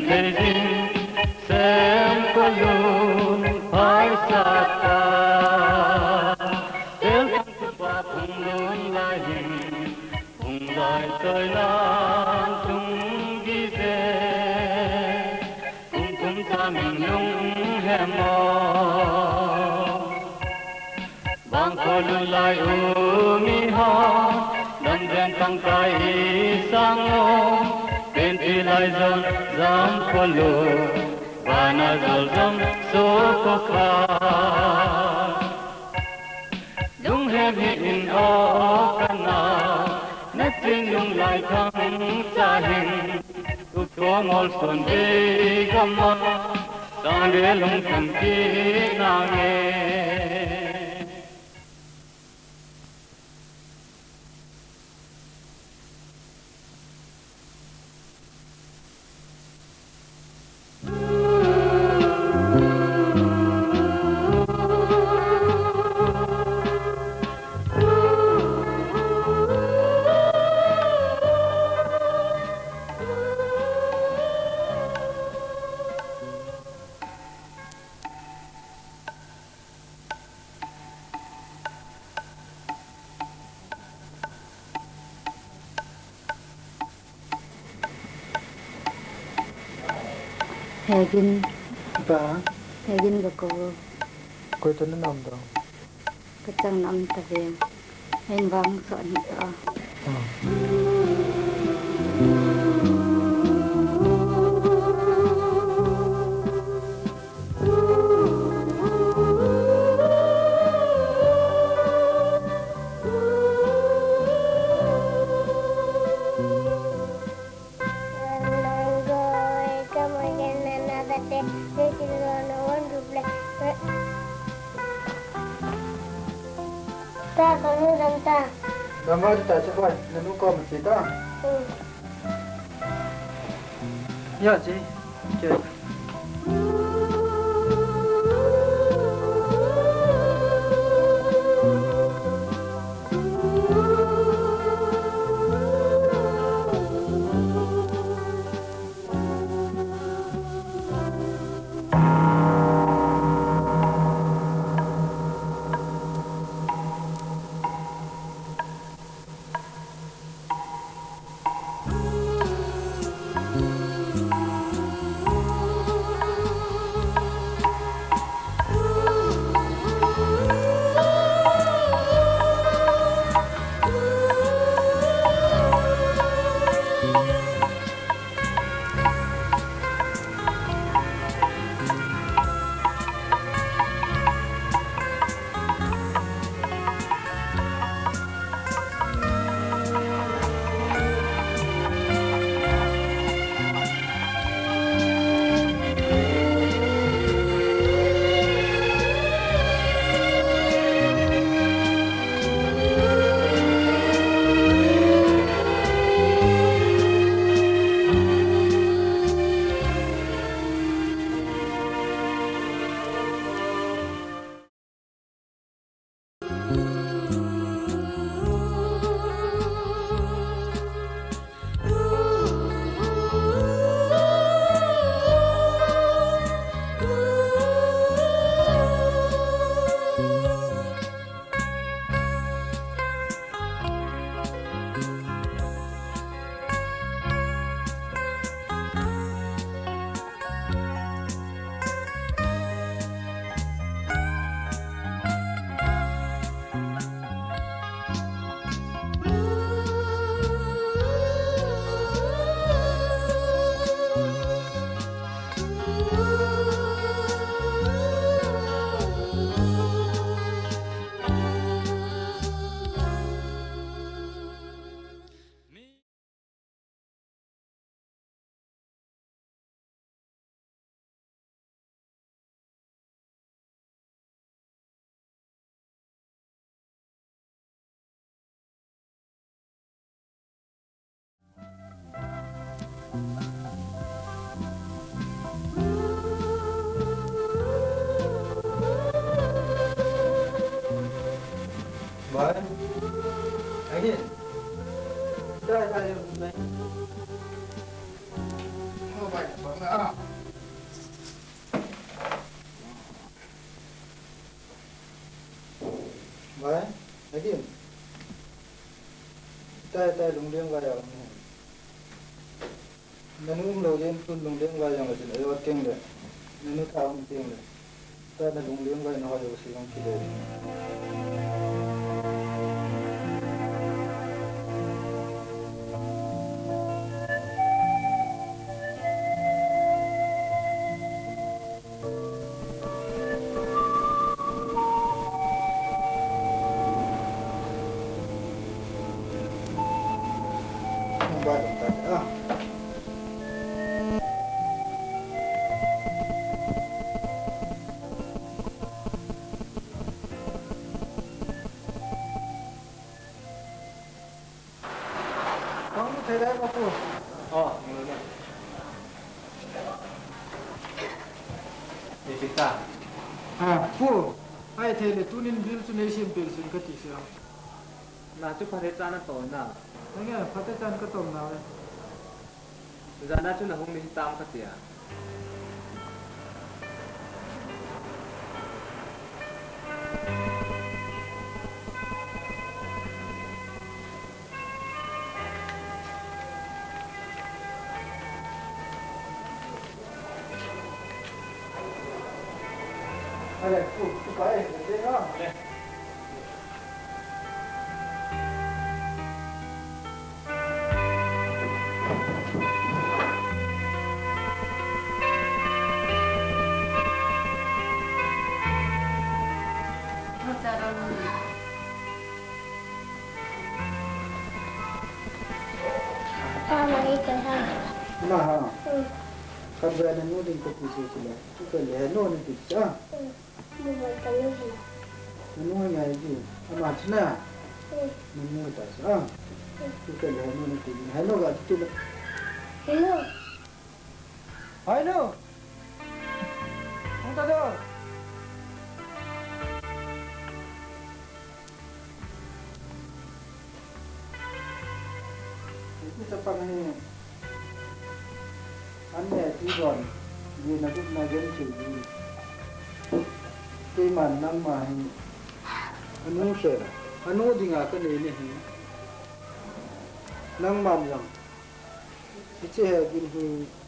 thế dinh xem có luôn phải xa ta đến và cùng luôn lại hình cùng lại tới lan chung ghi dê cùng ta mình lung hẹn mò bang có luôn lại mi ha đâm đen tăng cay sang ngô bên thì lại dần dám có lù và na dần dần số có khá đúng hem hiện ở căn nào nét trên lung lại thăng xa hình tu có ngol xuân đi găm mắt sang để lung thần kỹ nàng nghe Hegin Ba, Hegin ga ko ko ito na nam daw. kacang nam tabe hen wang so ni ta Ta kamu dan ta. Gambar di tak cepat, lalu kau mesti tak? Ya, Ji. Okay. Vậy, thấy điểm. Tay lùng liêng vào dòng. Nên uống đầu tiên phun lùng liêng vào dòng là chỉ lấy tiếng đấy. Nên nó thao một tiếng đấy. Tay là lùng liêng vào nó hồi sử dụng kỳ đấy. Thế đấy bác Phu. Người này. Để chúng ta. Phu, ai thế là tu nên bil tu nên xem bil xin cái gì sao? Na chú phải ra nó tội na. Anh nghe, phát tới chân cái tôm nào đấy? Ra na chú là không nên tam cái gì à? Đây, Phu phải thế đó. Nah, kan berada nuding kopi sila. Kita lihat no nanti sah. Nunu yang itu, amat na. Nunu tak sah. Kita lihat no nanti. Hello kat itu. Hello. Hello. Angkat dah. Itu siapa ni? Anh này chỉ còn vì là lúc này dân chủ cái màn năm mà anh uống sữa anh uống thì ngã cái này này năng màn rằng cái chế hệ kinh thì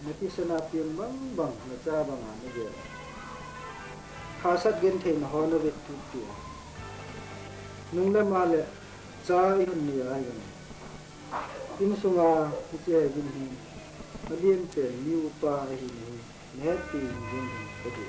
mấy cái sân áp tiền bằng là cha bằng hẳn bây giờ khá sát gen thì nó hoa nó biết tụt tụt nung lên mà lại cha hơn nhiều ai gần tin sung à cái chế hệ kinh thì Alien pe new pa hi ne pi jin ko de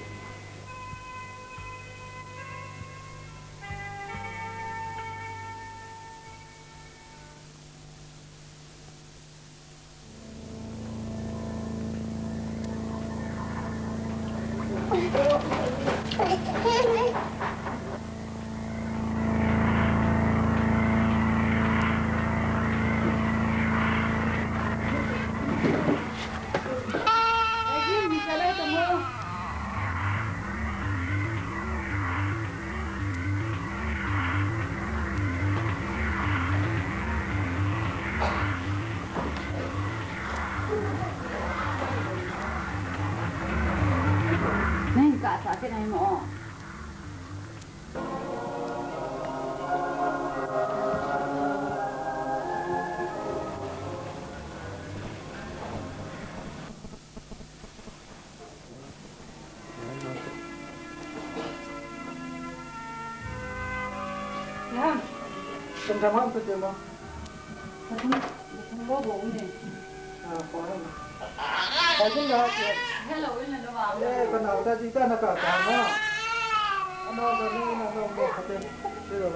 cái này mà ya, sama apa tu mah? không có bụng gì. Faham. Lagi dah. Hello, ini dah bang. Kenal tadi kita nak kata, nah. Ano kata. Sudah.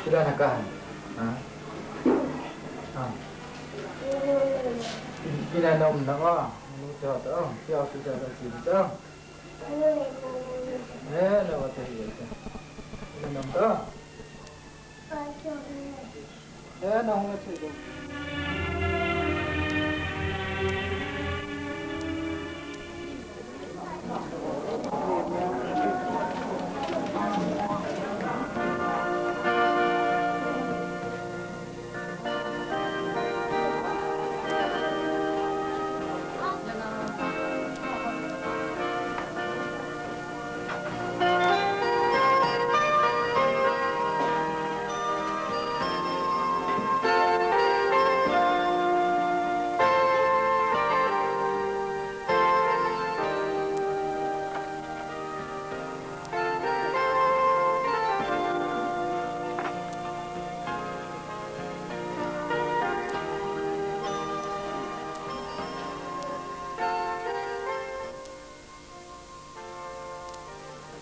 Sudah nak kan? Kita nom nak ah. Mudah tu. Siapa sudah dah cerita. Nak apa tu? Kita nom tu. Nong nó sử dụng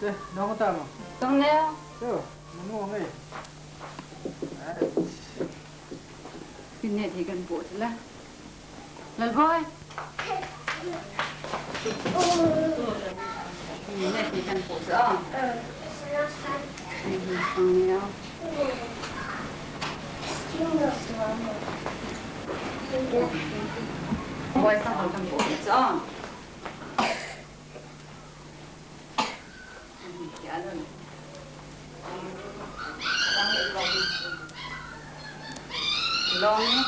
Thế, nó có tao mà. Tông nè. Thế, nó ngon ấy. Cái này thì gần bộ thế là. Lần voi. Cái này thì gần bộ rõ. Tông nè. Voi sao không gần bộ rõ. Long nhé.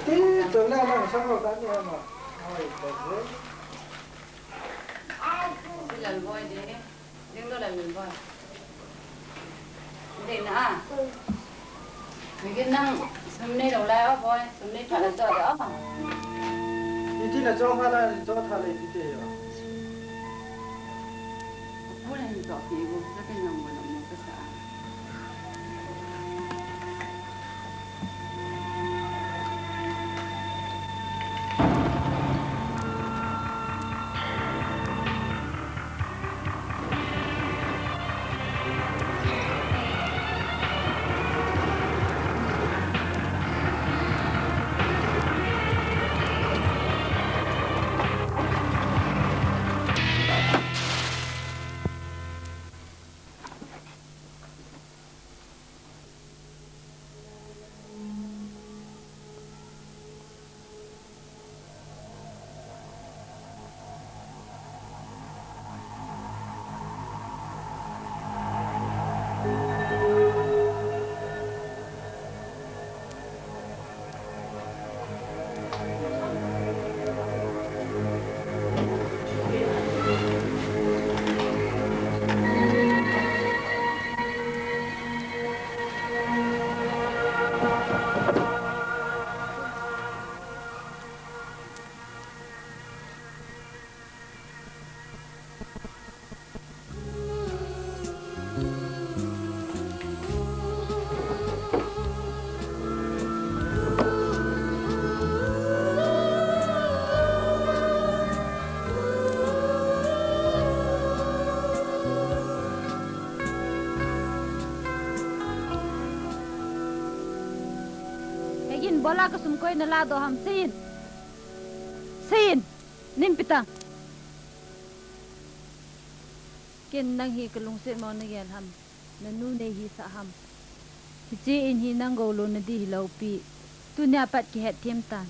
Tí tối nay nó xong rồi đã nghe mà. Ôi, đẹp thế. Cái lần voi đấy. Nhưng nó là lần voi. Đây nè. Mấy cái năng. Xong nay đầu lai voi. Xong nay phải là giờ đó. Ý tí là cho thả lại tí thế à? Bố này rõ thì cũng rất cái nồng và nồng một cái xã. Bola ka sumkoy na lado ham sin nimpita kin nang hi kalung se mo na yan ham nanu ne hi sa ham chi in hi nang go lo na di hilau pi tu nya pat ki het thiam tan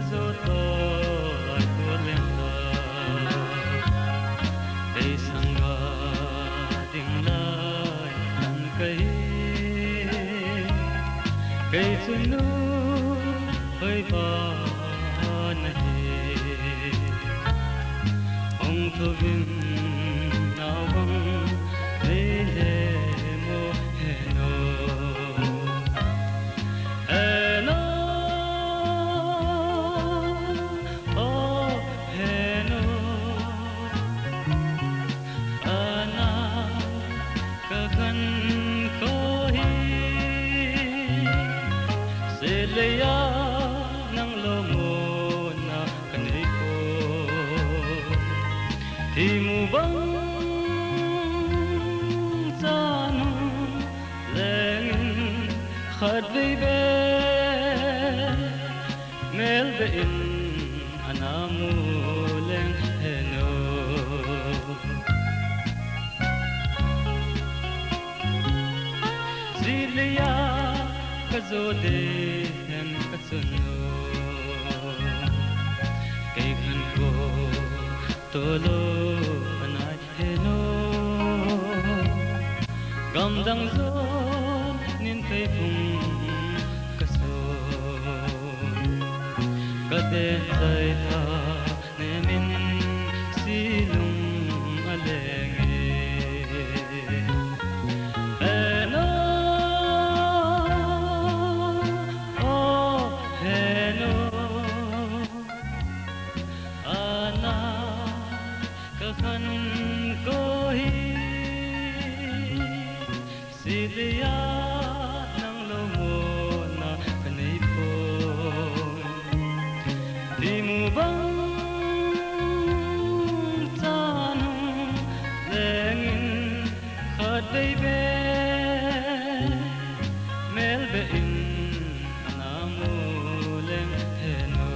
zo to lai to lem la ei sanga ding lai an kai sunu oi ba na he ong to vin na wang le mo he no khát với bé mel về in anamu lên heno zilia kazode hem katsuno kay khan ko tolo anay heno gamdang zo nin kay phung kade tay tha ne min silung alenge hello oh hello ana kakhan ko hi silia nang lo mo na kanay po di mo bang tanong lengin khát baby mel be in anamu leng heno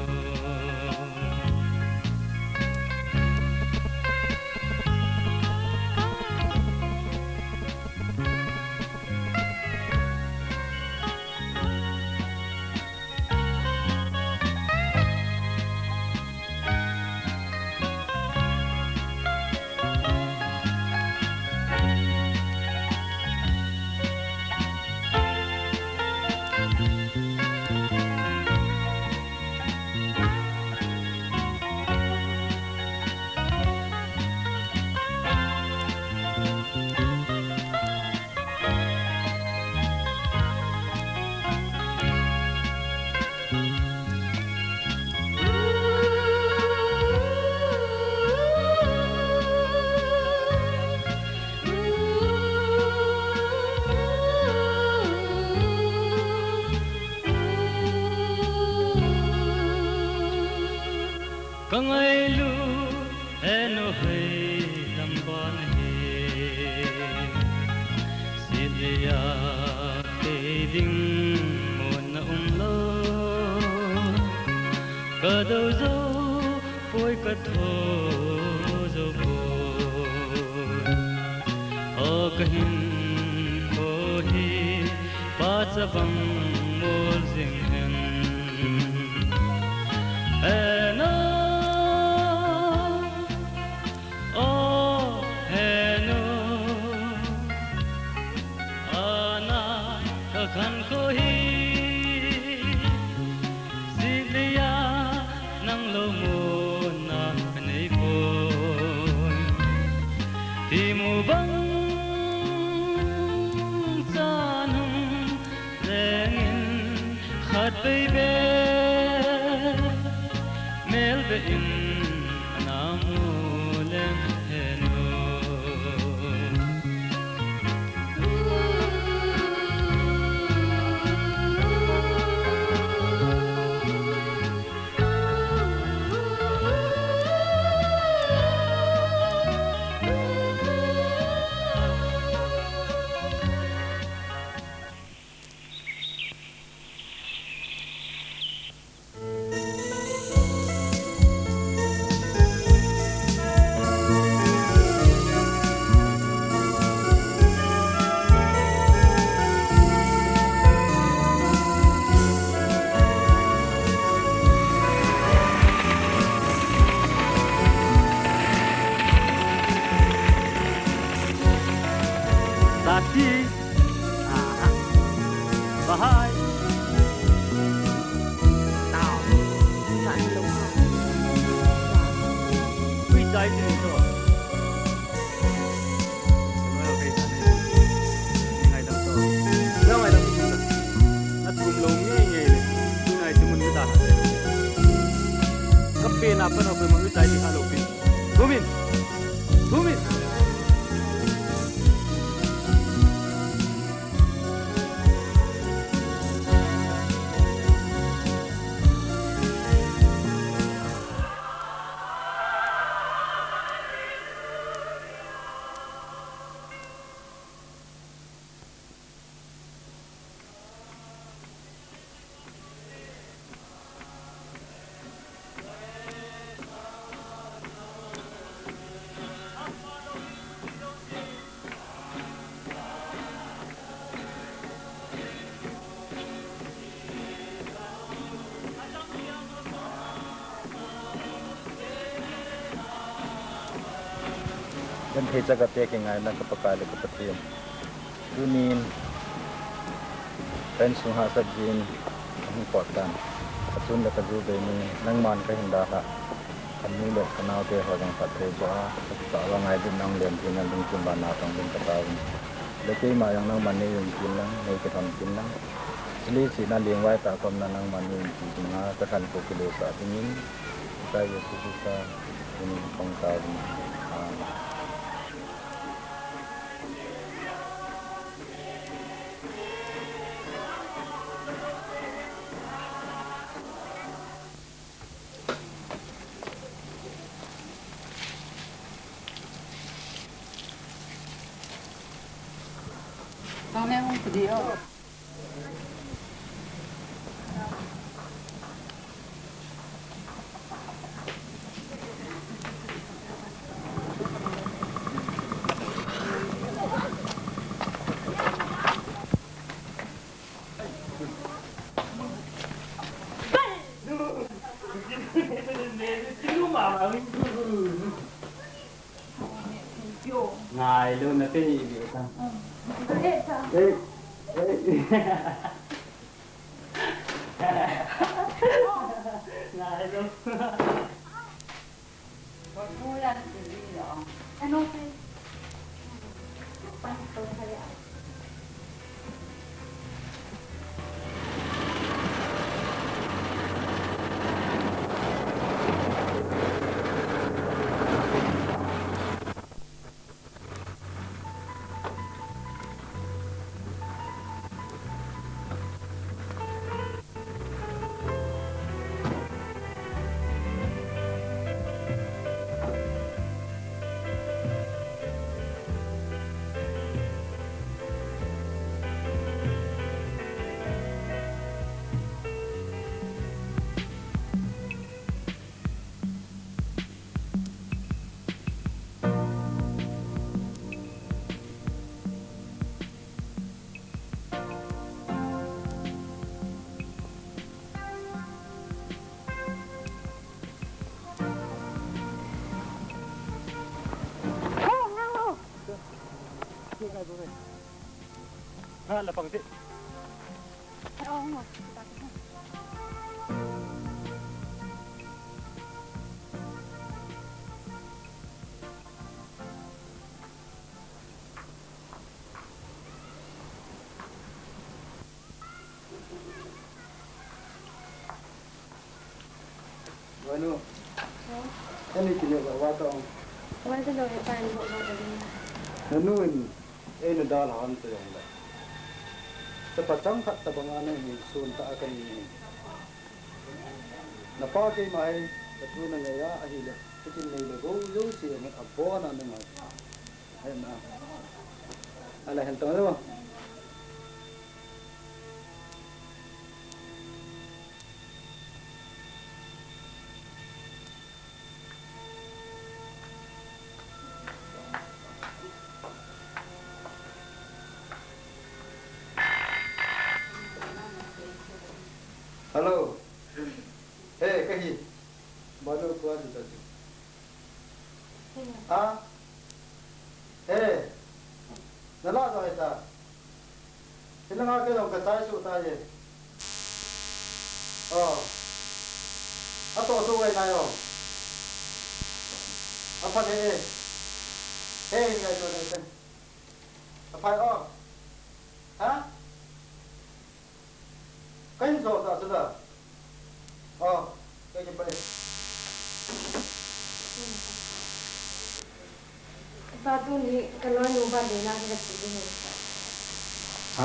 kangai lu eno hei lamban he silia te ding mon na lo kado zo poi ka tho zo bo o kahin ko hi pa sa bang mol sing hen eno khan ko hi zilia nang lo mo na kanay ko di mo bang tanong lengin khát baby mel be in anamu leng heno trái thì mình thôi nói ok ngày đó thôi ra ngoài đó mình nó cùng lông nhẹ nhẹ này cái này chúng mình đã cấp pin apa nak memang trái thì kalau pin Gumin Gumin dan hija katia ke ngai na kapakale kapatiem dunin pen sungha sajin ang potan atun da kaju be ni nangman ka hinda ha kami le kanau te hodang patre ba ta wa ngai din nang lem tin nang tin ba na tong din kataw le ke ma yang nang man ne yung tin nang nei ka thon tin nang sli si na lieng wai ta kom na nang man ni tin nga ta kan ko kilo sa tingin ta yesu sa ini kong ta Con em không phải đâu. ngài luôn là cái gì vậy ta Ê, ngài luôn Con vui ăn gì đó. Anh ok. Bánh tôi hay ạ. ha là bằng thế Bueno, ini kini bawa tong. Wala sa loob pa rin mo gagawin. Nanuin, na dalahan to yung la. Sa patang kat tabangan ni sunta akan ini. Napagay mai katuna ngaya ahila. Tikin may lago yo siya ng abo na nga. Ayun na. Ala hentong ano? Halo. Hey, kahi. Baru kuat itu. Ah. Hey. Nala kau itu. Silang aku dong ketai suta je. Oh. Atau tu yang ayo. apa deh ngai to dai sen apa ha kain zo ta sudah kayak cepat deh batu ni kalau nyoba deh nak kerja ni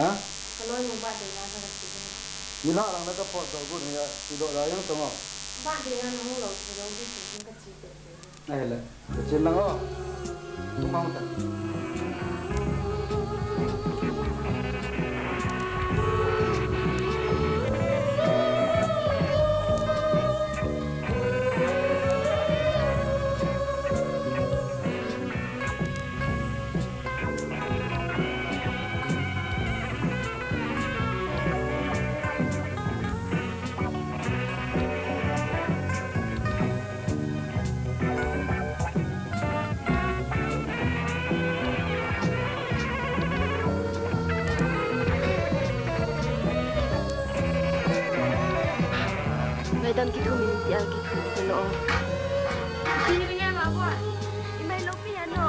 ha kalau nyoba deh nak kerja ni ni nak orang nak pot tu pun ya tidak lah yang tengok ba deh nak nung lo di sini kerja deh này là kecil lah cũng mau tak dan kita minti kita kalau ini punya apa ini lo piano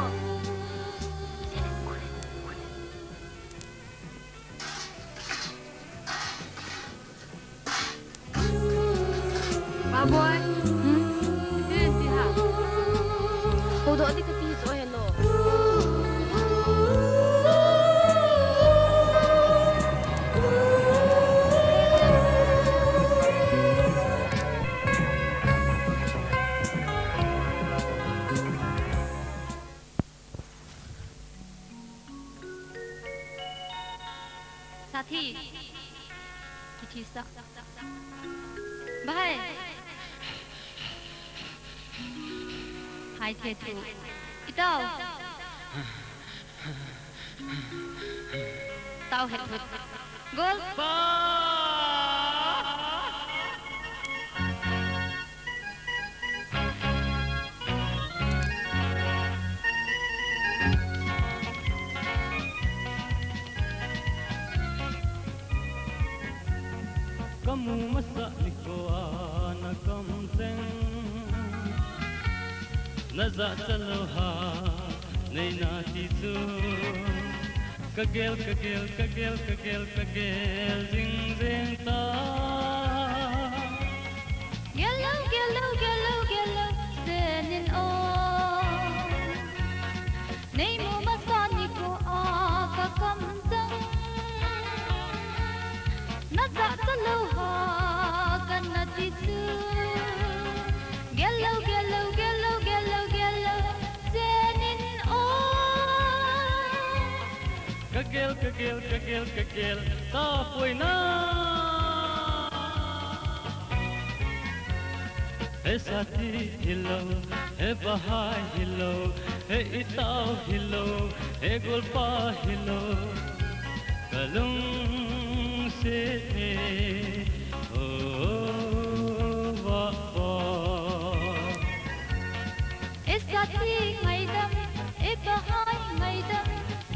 Baboy ti ha kau doa di keti so hello साथी किठी sak bahai hai the tu itau tao het hut gol kamu masak niko anak kamseng nazak saloha nei nati tu kagel zing zing ta Gelo senin o nei mo masani ko aka kamsang nazak saloha kana tisu gelo senin o kagel ta foi na hey sathi hello hey bahai hello hey itao hello hey golpa hello kalung se va esati maidam e bahai maidam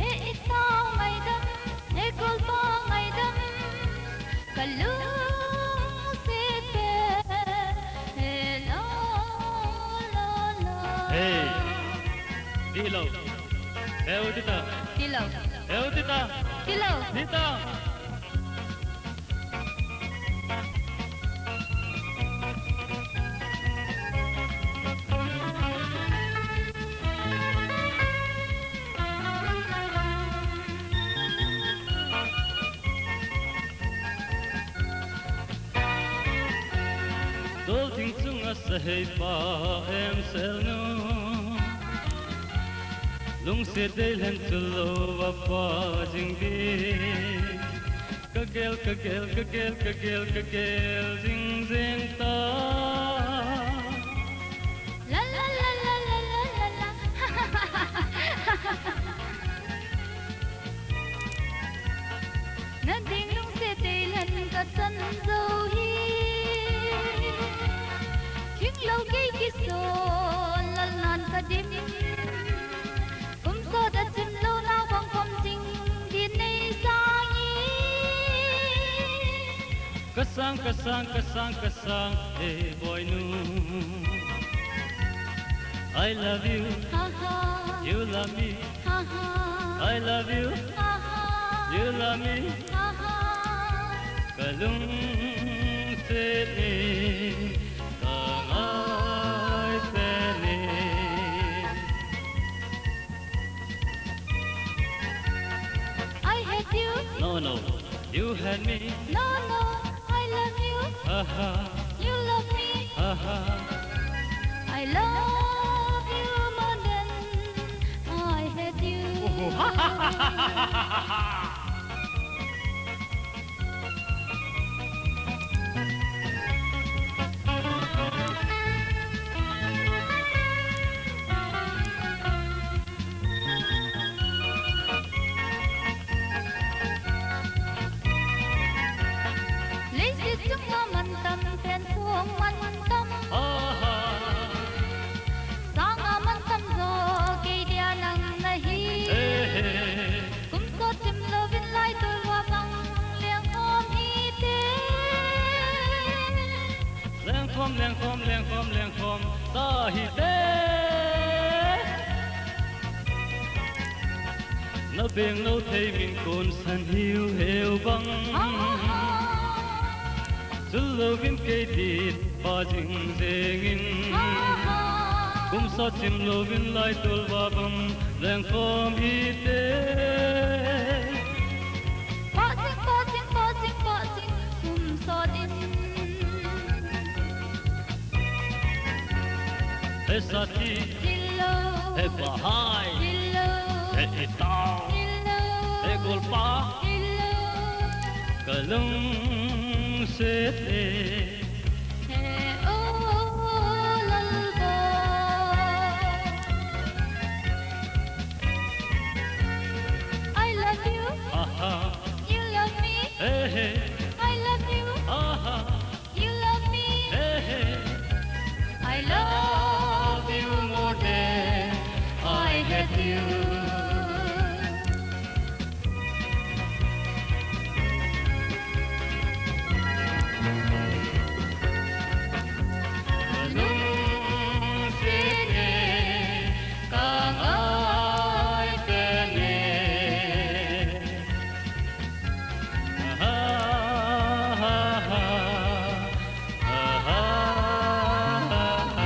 e itao maidam e golpa maidam kalung se te la hey dilo hey udita tilo dita Dol ting chung a sahay pa em sel no lung se del hen tulo va pa jing bi kagel zing zing ta la na ding lung se del hen ka san zo hi King lâu cây kiso lal nan ka dim kum so da chim lo na bang kom jing din nei sang yi kasang hey boy nu I love you, you love me. I love you, you love me. Kalung se ni, kangai se ni. I hate you. No, no, you had me. No, no, I love you. Ha ha, You love me. ha ha. I love you more than I hate you. Lấy chiếc chúng nó mặn tâm tên xuống mặn tâm. Sáng ở mặn tâm rồi kỳ địa nắng này hi. Cũng có tim love in lại tôi hoa băng liền ôm hi tê. Leng khom, ta hi te. Nó biển lâu thấy mình còn san hiu heo băng. Dul lâu vin cây thịt ba jing jengin. Cũng sao chim lâu vin lại tôi hoa băng leng khom hi te. Pausing, so din. Hey sati, Hello, hey bahai, hello, hey itao, hello, hey golpa. hello. Kalung se te. Hey, oh, lullaby. I love you, Aha, you love me. hey hey, I love you, aha, you love me. hey hey. I love you more than I hate you. Kalung se te, kang ai te ne. Ha ha ha, ha ha ha.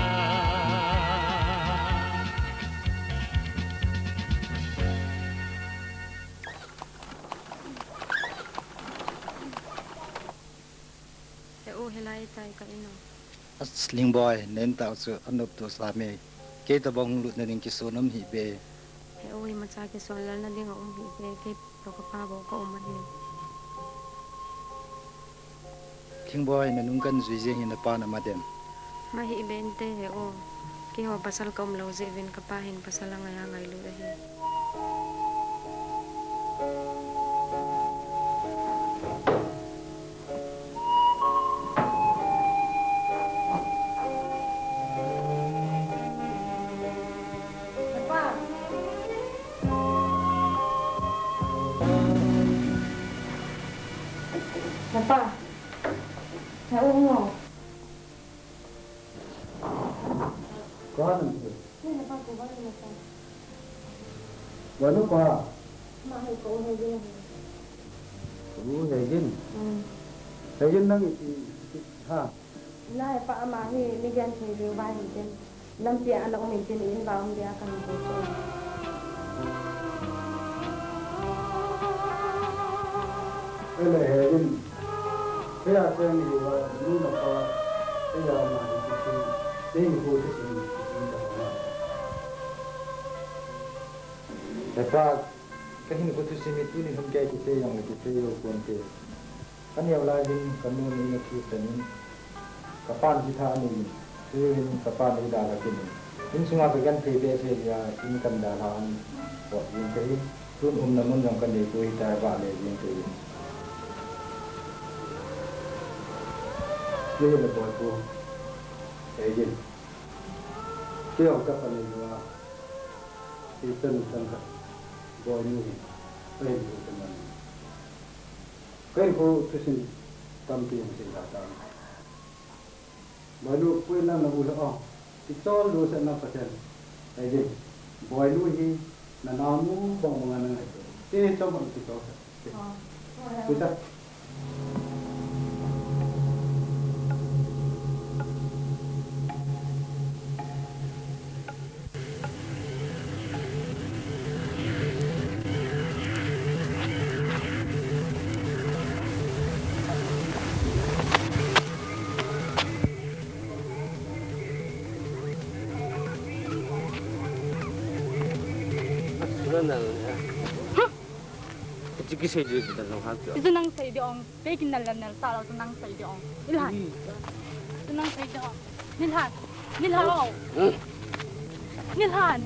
He o helai tai ka ino. Sling boy nen tau su anup tu slame ke ta bong lut na ning ki sonam hi be He o hi macha ke son lal na ding hi be ke to ka pa bo ko man ni. king boy na nung kan zui je hi na pa na madem Ma hi ben te he o. Ki ho pasal kom lo je vin ka pa hin pasal nga ngai lu hi. Papa, saya ungu. có làm gì Ni na pa ko ba ni pa. và nó qua Ma hi ko he je. hệ dân năng ha La pa ma hi ni gan che re ba hi den. Lam tia anak min tin in ba dia akan ko so. đây là hệ dân thế là xem thì luôn là qua bây giờ mà thì đây là cô thì Lepa kahin ko tu simi tu ni hum kai ki te yang ki te yo kon te kan ya la din kan no ni ki tanin kapan ki tha ni tin kapan ni da la ki ni tin sunga be kan te be se ya tin kan da la an ko yin te run na mun jong kan de ko hi ta ba le yin te đây là bồi cô hệ dân tiêu các phần là thì tân bồi như đây là tân cái cô tôi xin tâm tiền xin cả tâm bởi lúc quên năng là bùi lọ thì cho đồ sẽ 5% Jadi, boy lu ni, nanamu bang mengenai itu. Coba kita. Kita. Itu nang say di ong, pekin nal nal salah tu nang say di ong. Nilhan, tu nang say di ong. Nilhan, nilhan, nilhan,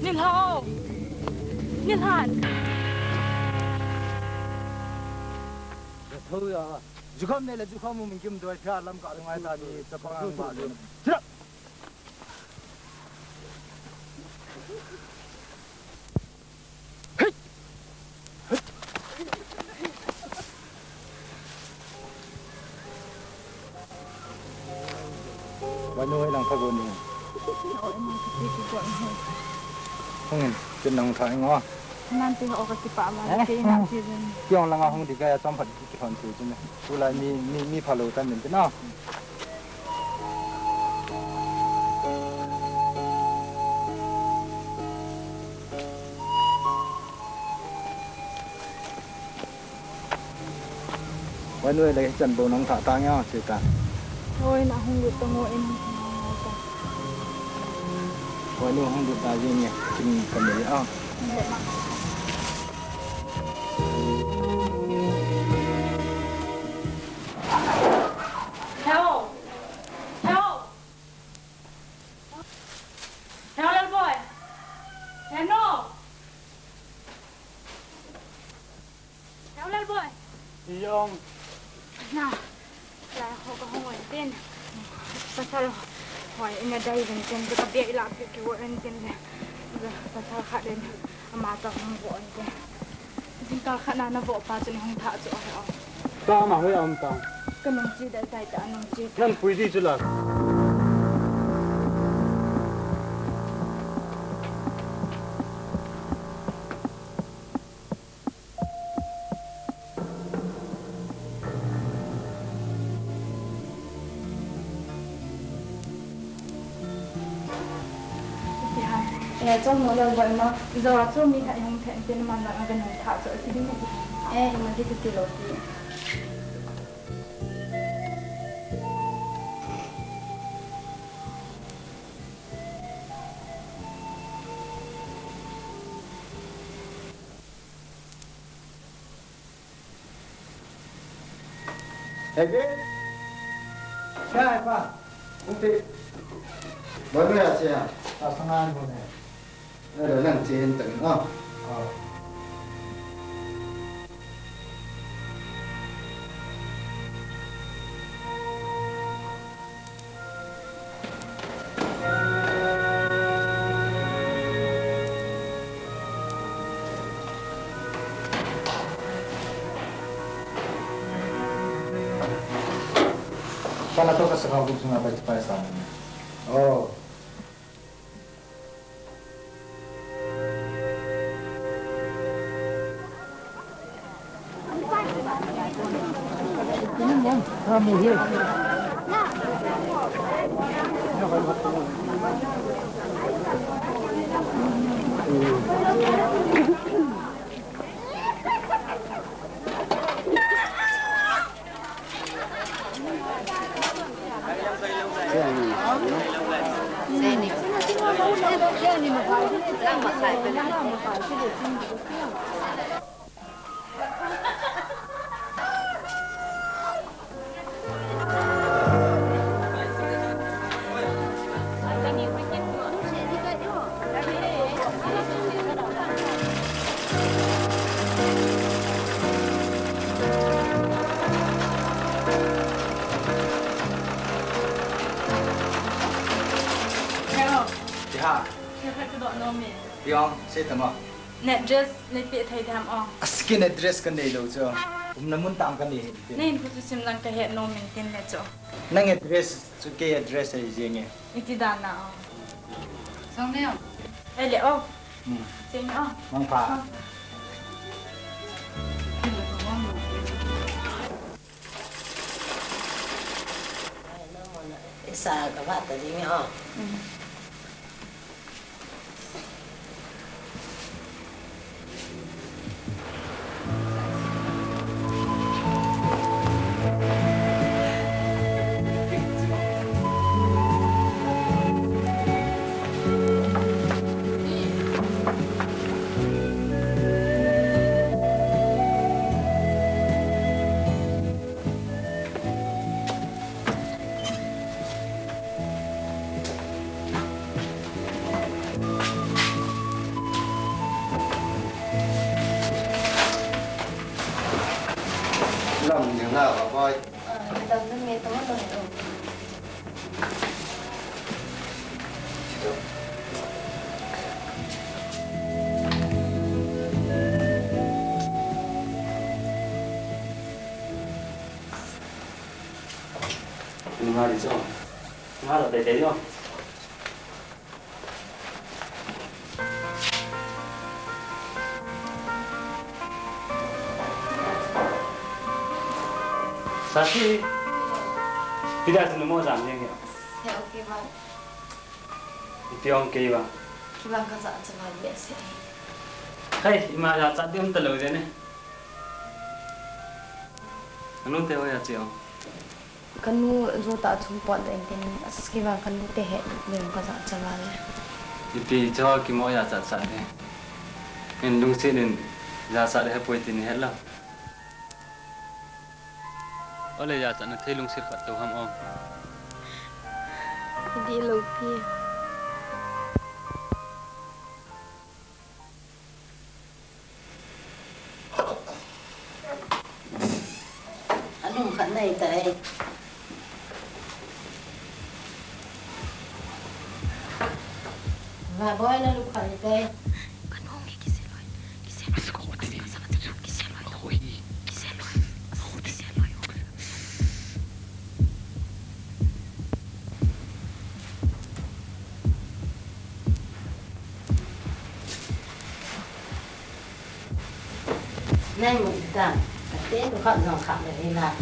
nilhan, nilhan. thôi à जुकाम ने ले जुकाम में किम दो क्या लम का रंगाई तादी चपरांग मालूम चलाวันนู้นหลังพะกุนี่ห้องเป็นหลังถ่ายงอ Nanti ako kasi pa man kay na season. Yung lang akong di kaya sampat kikon tu je. Ulai mi follow tan din na.วันนู้นเลยจันโบน้องถาตางเนาะสิตา Hoy na hungut tunguin. วันนู้นห้องดูตาเยี่ยกินกันเลยอ้อ Help! Help! Help, little boy! Hello! Help, little boy! Yung Nào, lại họ có hỏi tên. Pasal hỏi anh ở đây bên trên cái bia là cái gọi anh trên này. Pasal khác đến mà tao không gọi anh trên. Chính cả khả năng nó vỗ pa cho nên không thả chỗ họ. ta mà hơi âm ta Cái nông chi đã tại ta nông chi. nên quý đi chứ là Trong mỗi lần vậy mà giờ trong mình hãy không thẹn trên mà nó gần không thả chỗ thì đi này. Mà đi từ lối đi. Again. Siya pa. Unti. Baru ya siya. Pasangan mo na. Ada nang chin teng ah. Pala to ka sa kabog sa mga pa sa amin. Oh. Yang saya tengok. Net dress net bị thầy tham on. Skin address kan dei lo cho. Namun tam kan ni. Nên phụ sim lang ka het no min tin net cho. Nang address su ke address ai jenge. Iti dana on. xong nè Ê liệu Xin nhá มังผ่า Isa ka ba tadi nga oh. Lòng những nào bà voi Tao nó nghe tao nó rồi. Nga đi sao? Nga là để rồi. Sashi, tidak semua zaman yang Theo cái vào itu yang kaya bang. cái vào cái dạng cho vào bé sẽ. Hey, ima ya tadi om terlalu deh nih. Anu teh ya cio. Kanu zo ta chung pot den ten as cái vào kanu te he ben cái dạng cho vào này. Ipi cho kimo ya cat cat deh. Endung sih nih, ya cat deh poin ini hello. Oleh ya cat nanti lung sih kat tuh ham om. Đi lâu kia. Anh khẩn này tại và bói nó lúc khẩn đây. Nên một cái tên của khẩn dòng khẩn này là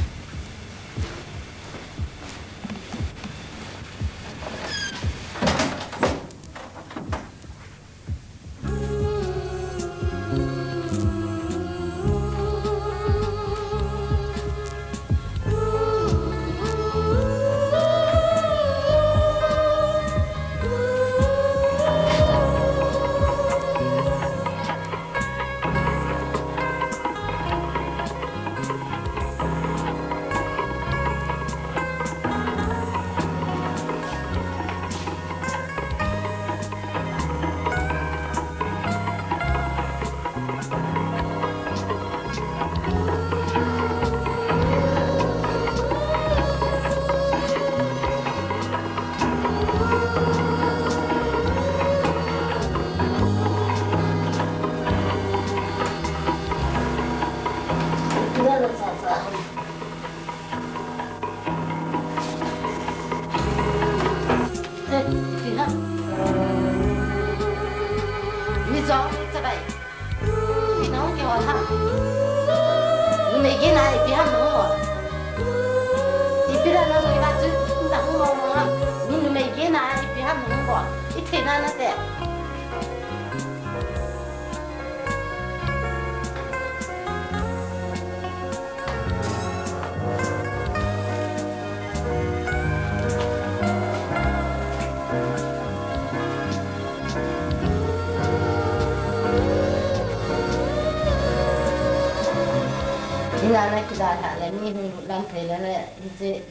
Nana kita ada ni lang thela le je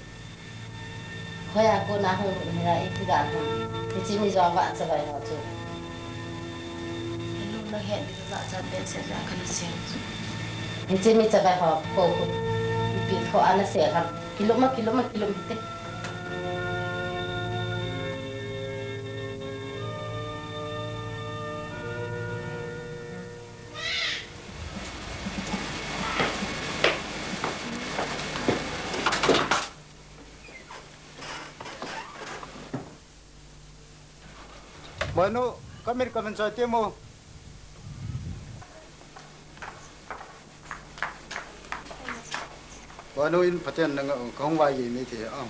khoya ko na hu mera ikida hu ichi ni jawa ba sa bai ho chu lu na he ni za cha be se ra kana se ichi mi cha bai ho ko ko pi ko ana se ha kilo ma te Bueno, kami sa mo. Bueno, in paten nang kong wai yi mi ti a.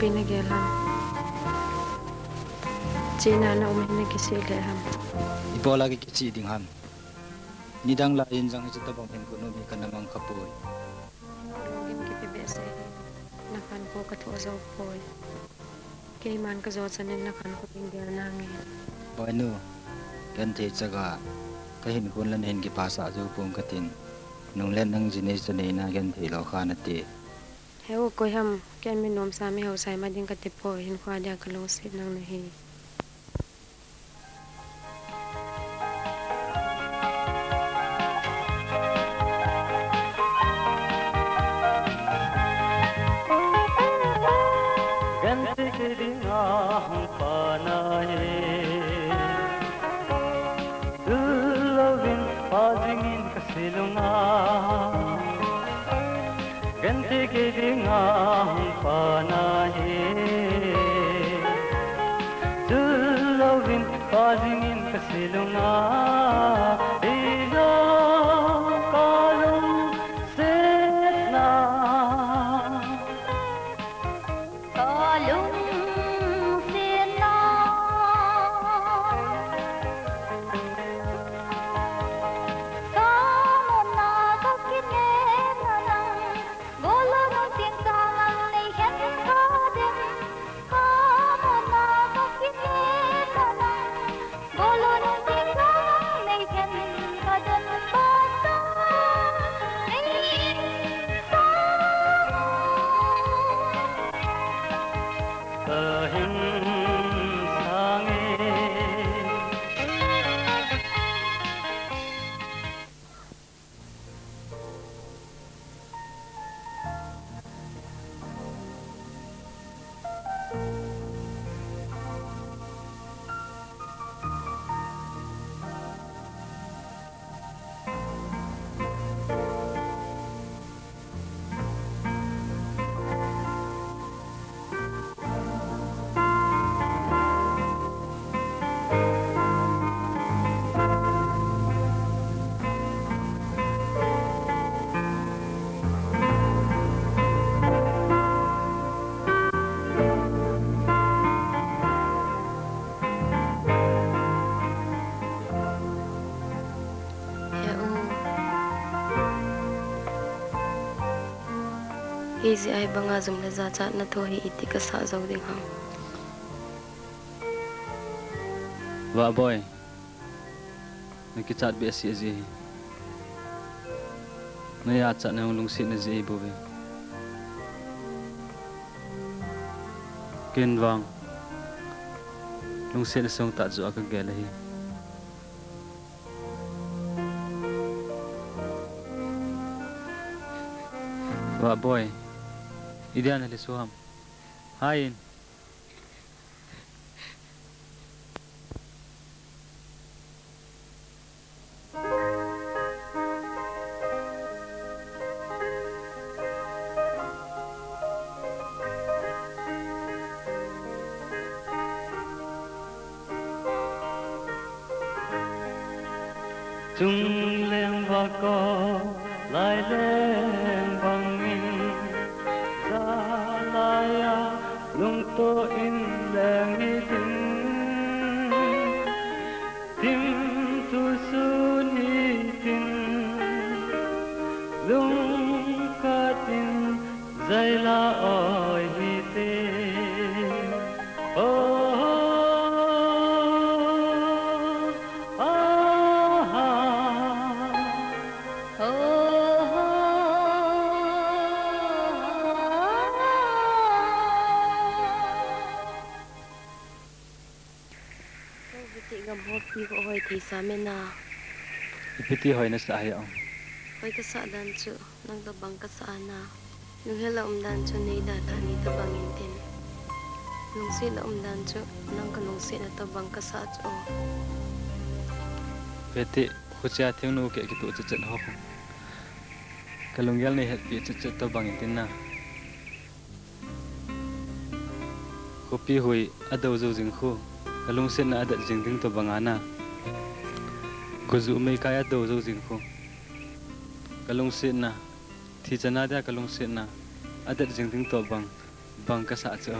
Pinagelam. Cina na umin na kisileham. Ipo lagi kici dingham. Nidang lain jang itatabang ekonomi kanamang kapoy. Login kipibese. Nakan ko katuasaw poy. Kay man kazosanin nakan ko pindir nangin. Bueno, ganti jaga kahin kun lan hen ki pasa jo pum katin. Nung len nang jinis jane na ganti lo khanati. Heo ko ham ken min nom sami ho sai ma ding ka tipo hin kwa dia ka lo sit nang nahi ganti ke dinga hum panaye loving pausing in kasilunga ganti ke dinga hum panaye loving pausing in kasilunga ilo kalum setna Kalung sina Kamuna kakine nanang Golo ng tingkalan ay hen kadin Kamuna kakine nanang Golo ng tingkalan ay hen hi zi ai banga zum la za cha na tho hi iti ka sa zo ding hang Wa boy. Naki chat be si ji. Na ya chat na lung sit na ji bo be. Ken wang. Lung sit na song ta zo ka ge la hi. Wa boy. Idian hali suham. Hain. Chung lên và co lại lên bằng in ra lại lung tô in lên đi tim tu sun hi tin lung ca tin dây la oi hi te pi ko hoi thi sa me na Ipiti hoy na sa ayaw. hoi ka sa dan chu nang ta bang ka sa na nung hela dan chu nei da da ni ta bang in tin nung si la dan chu nang ka nung si na ta bang ka sa chu Peti khusia thiang nu ke ki tu chat ho kalungyal nei het pi chat to bang tin na Kopi hui adaw zo jing khu kalung sen na adat jing ding to bangana gozu mai kaya do zo jing khu kalung sen na thi chana da kalung sen na adat jing ding to bang ka sa cho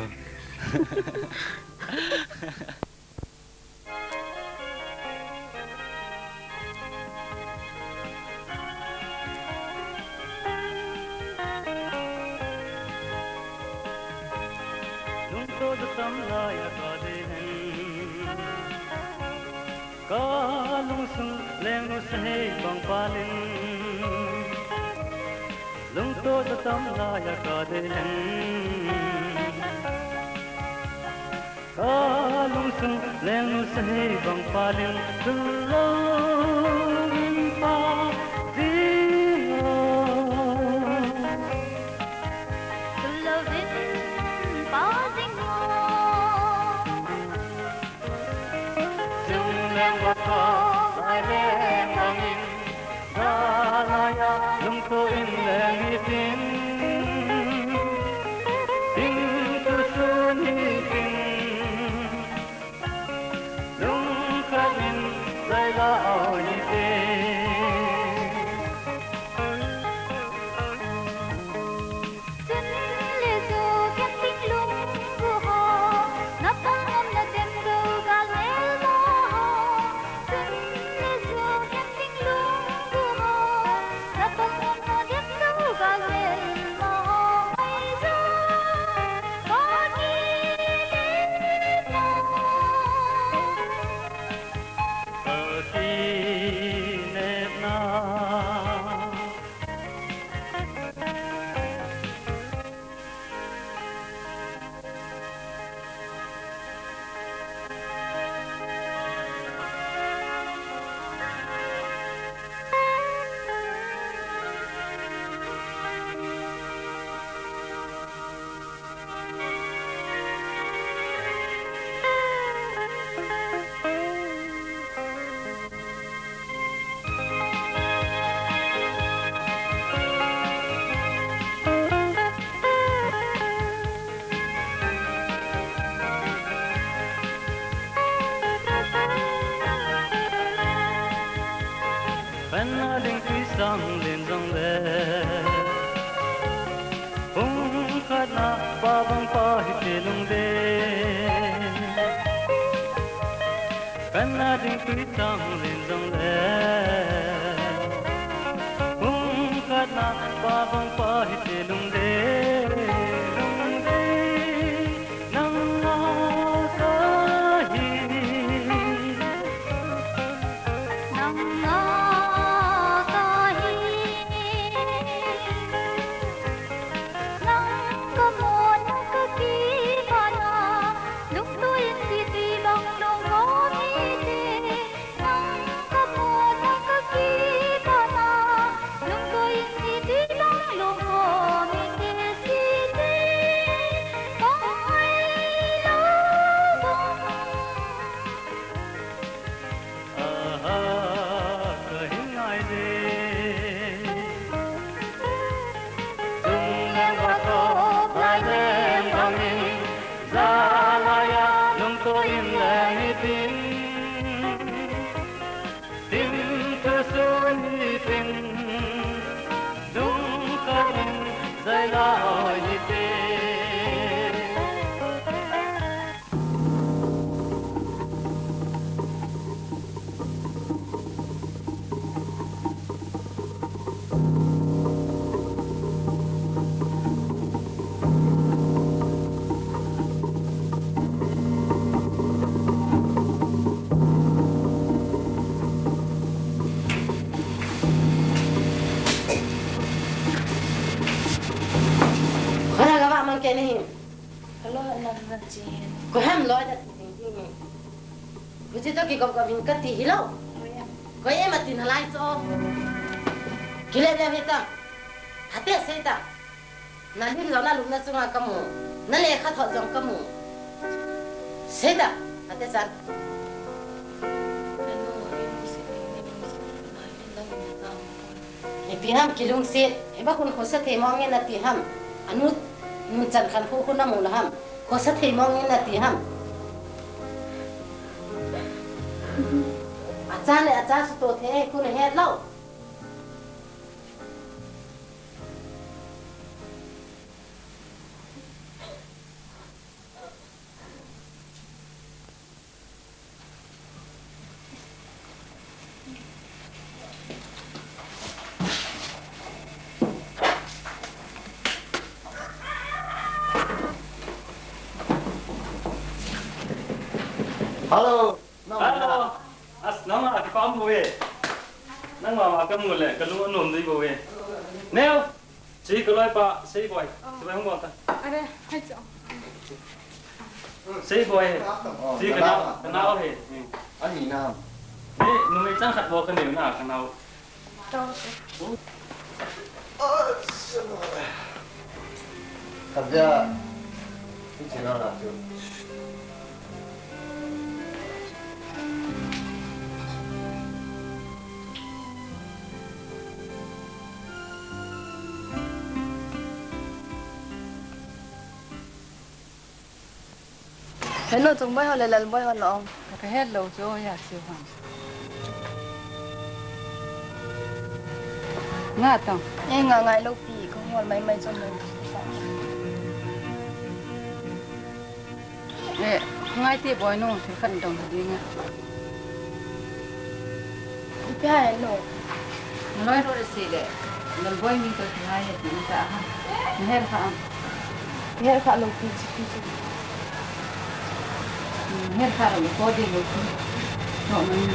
Kalung sung leng nu sahe bang palin lung to da tam la ya ka de len Kalung sung leng nu sahe bang palin lung pa di lung ko in lang itin ting tu sun hikin lung ka in lai la ao itin Sang lên dòng lệ hung khát na ba bang pa hi te lung de kana ding tui sang lên dòng lệ hung khát na ba bang pa hi te lung de loi na ting buji to ki gom gom in ka ti hilo ko e ma tin halai cho kile le heta hate se ta na hin lo na lu na chunga kamu na le kha tho jong kamu se ta hate san ni pi ham kilung se e ba kun khosa the mong na ti ham anu nun chan khan khu na mu la ham khosa the mong na ti hamอาจารย์สุดโตเทคุณเฮ็ดเล่าฮัลโหล Halo, nama aku paham boleh. Nang mama kamu le, kalau anu ni boleh. Neo, si kalau apa, si boy, coba hong bang. Ada, ayo. Si boy, si kenal he. อันนี้น้ Ni, numai cang kat bawa kenal nak kenal. Tahu. ำกับจะที่จริงแล้วนะจู เห็นเราจงบ่อยเขาเลยแล้วบ่อยเขาลอง cái hết lâu cho ya siêu hoàng ngã tông ยังง่ายๆลูกปีเขาหัวไม่จนเลย nè ngay thì bói nung thì khẩn đồng đi nghe พี่ให้หนู nói rồi gì đấy lần bói mình tôi thì hay thì mình cả hết phạm พี่ให้ค่ะลูกปีพี่ hết phạm là có đi được họ mình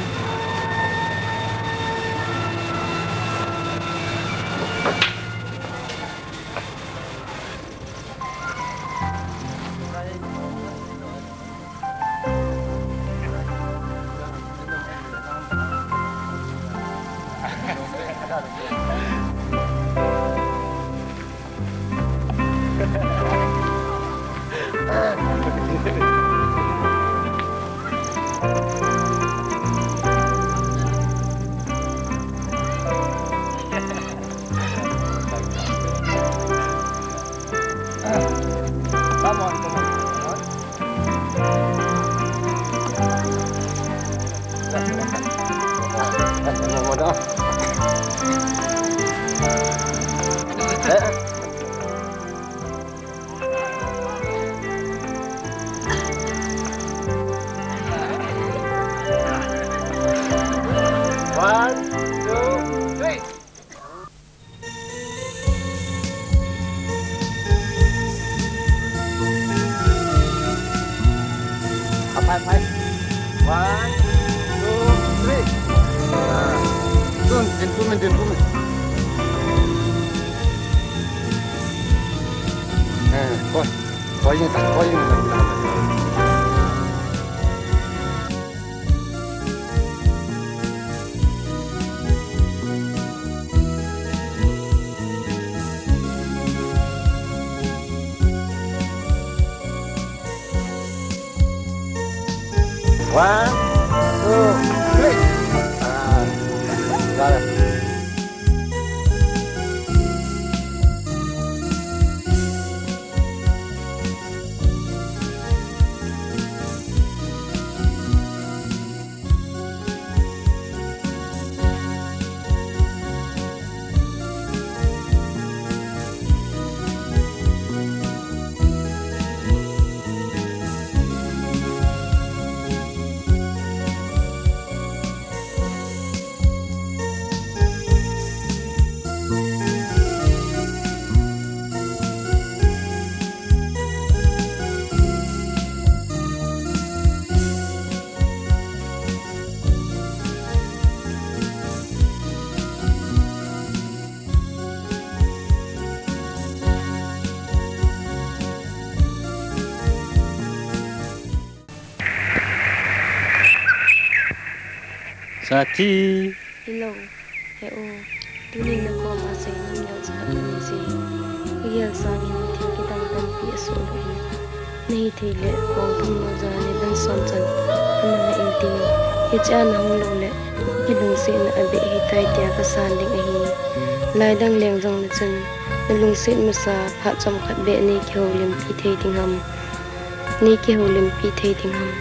One, two, three. Got it. Sati. Hello, heo. Tunin na ko masay ng yal sa kanisi. Iyal sa amin tin kitang tampi asuloin. Nahitili wang pumnoza ni dan sonsan. Ano na inting. Hitya na hong lole. Ilungsi na abe hitay tiya kasanding ahi. Laidang leng zang na chun. Nalungsi mo sa patsom katbe ni kihulim pitay tingham. Ni kihulim pitay tingham.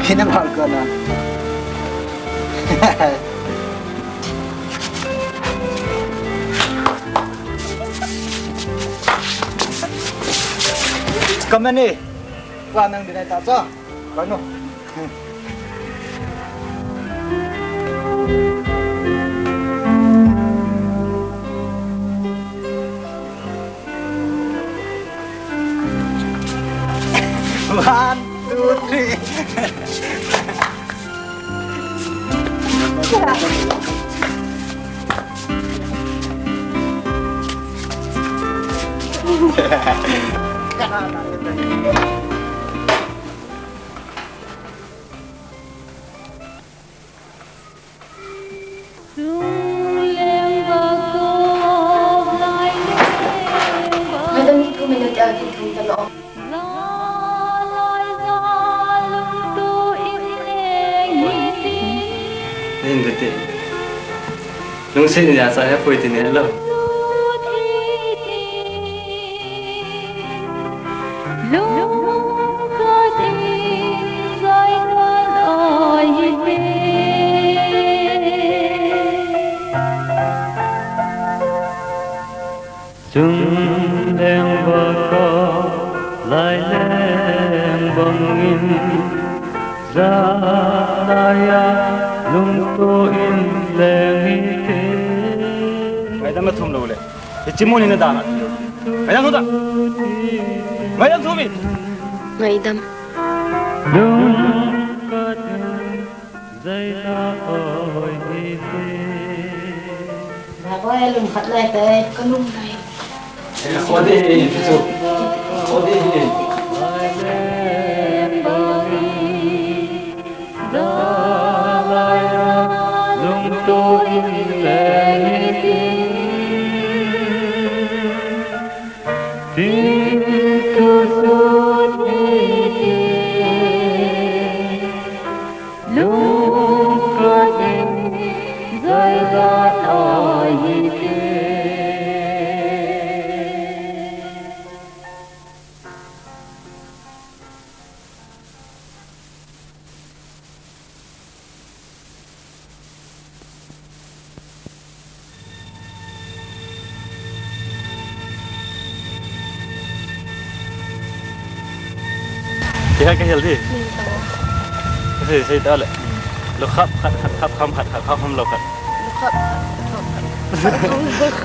Pinamahal ko na. Comment đi. Qua nang đi này ta cho. Coi nó. One, two, three. Mai dan itu menjadi agin kami tolong. Nên được thì lúc sinh nhà sao hết vui thì nhớ lâu chúng đêm bờ có lại lên bóng in ra ya lung to in lengi te Mày đang mất thùng đâu đấy? Cái chim môn này đã nè. Mày đang không đó? Mày đang thùng gì? Ngay đâm. lung ka dây ta ôi hi te Bà có ai lùng khát lại tới con lùng này. có đi ví dụ có đi lung to in lengi te tin tu sut lung ka dây ta ôi hi te Cái hiểu gì? Thì đó lại. Lúc khắp không lâu khắp.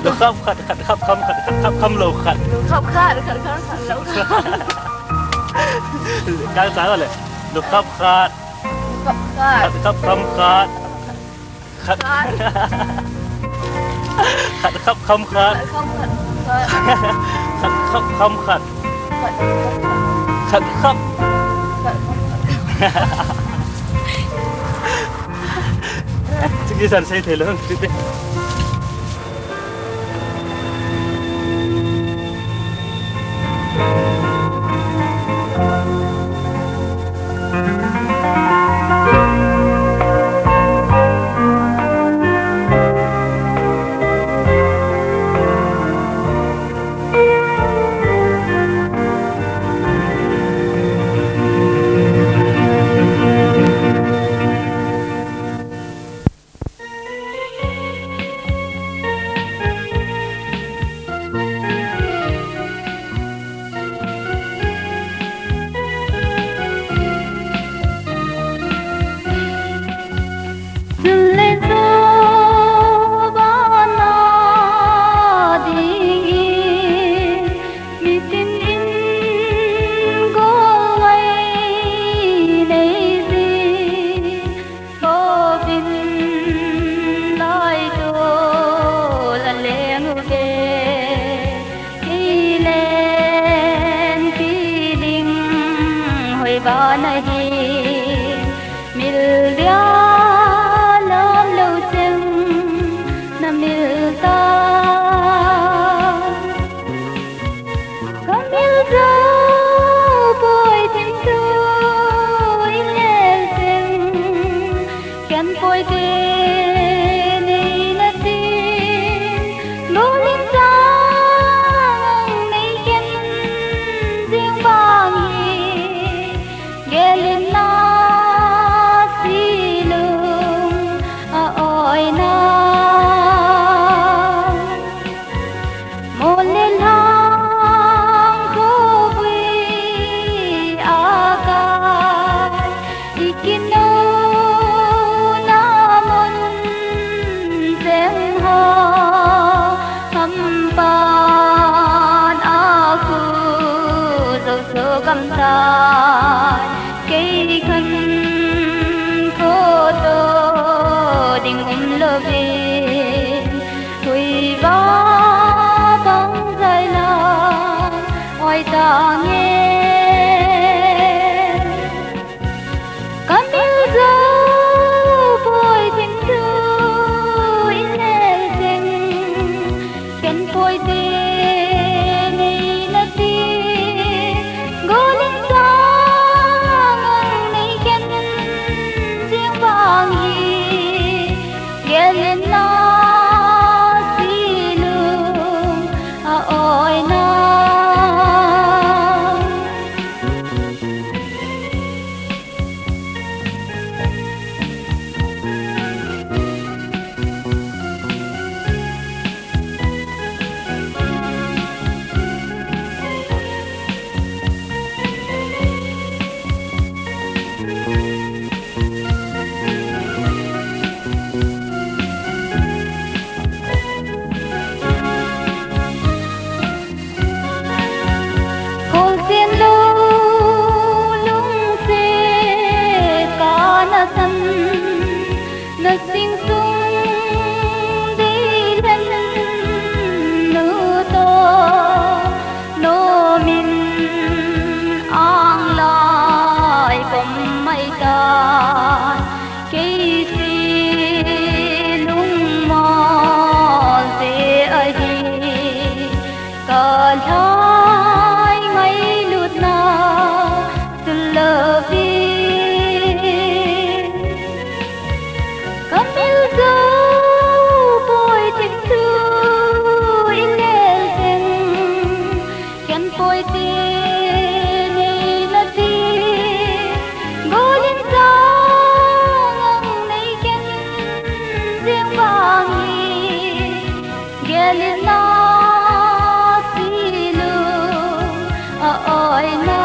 Lúc khắp không lâu khắp. Cái sáng rồi lại. Lúc khắp khát không khát. Khát không khát. Khát không khát. Khát khắp. Sige san say thế lớn chứ. aku dấu sơ cầm ta cây khăn cô tô đình lơ về tuổi ba bóng dài la oi ta nghe cam yêu dấu bồi tình thương in lệ tình khen bồi tình này là tình ngô linh sang này khen riêng vàng hi ghé lên na xì lương ôi na Cô tiên lưu lung xe cá na sân na sinh sung đi lên nữ to nô min ang lai cùng mây ta cây si lung mò xe ai đi cả lai ngay lụt na từ lơ vi cam yêu dấu bồi tình thương in lệ tình khen bồi tình này là tình ngô linh sang này khen riêng vàng hi ghé lên na xì lương ôi na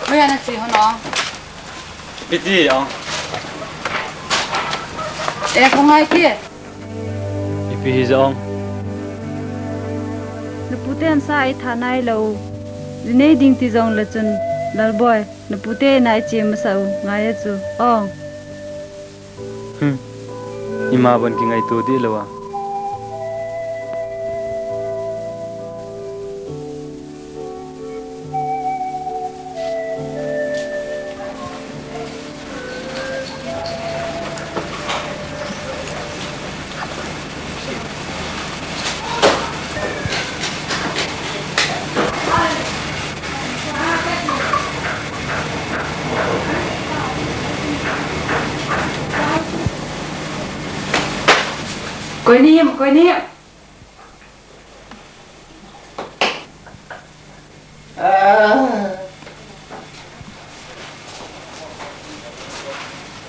bây giờ nó chỉ hơn nó biết gì không em không ai kia biết gì không na puten sa ai thanai lo nei ding ti jong la chun lal boy na pute nai che ma sau ngai chu ong ima ban ki ngai tu di lawa coi niệm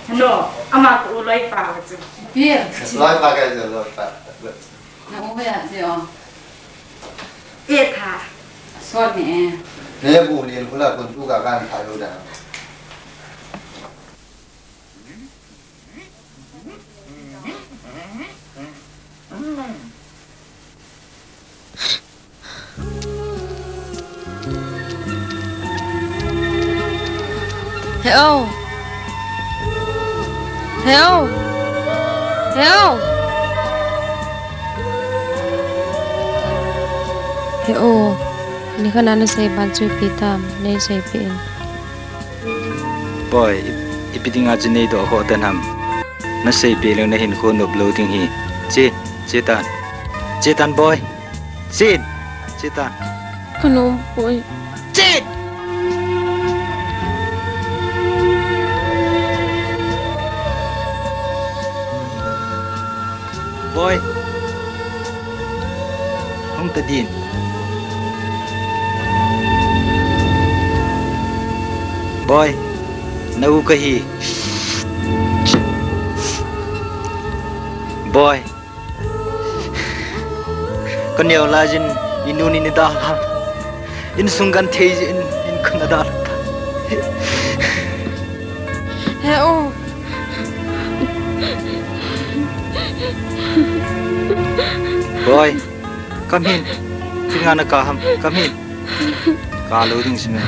No, ama ko ulay pa chứ. biết Lối ba cái rồi ta. nó không biết gì không Ê thà. sốt nè Nếu bù liền cũng là con chú cả gan thái đâu đã. Hiểu Hiểu Hiểu Hiểu Ni kan ano sa iban sa pitam na sa ipin Boy, ipiting nga dyan ito ako tanam. Nasa ipilang na hinko no bloating hi. Chetan boy. Chetan. Ano boy? Chet! Boy. Không ta din. boy nau kahi boy con nhiều là jin inuni ni dah lam in sunggan thei in kana dah He ô. boy come in tingana ka ham come in ka lo ding sime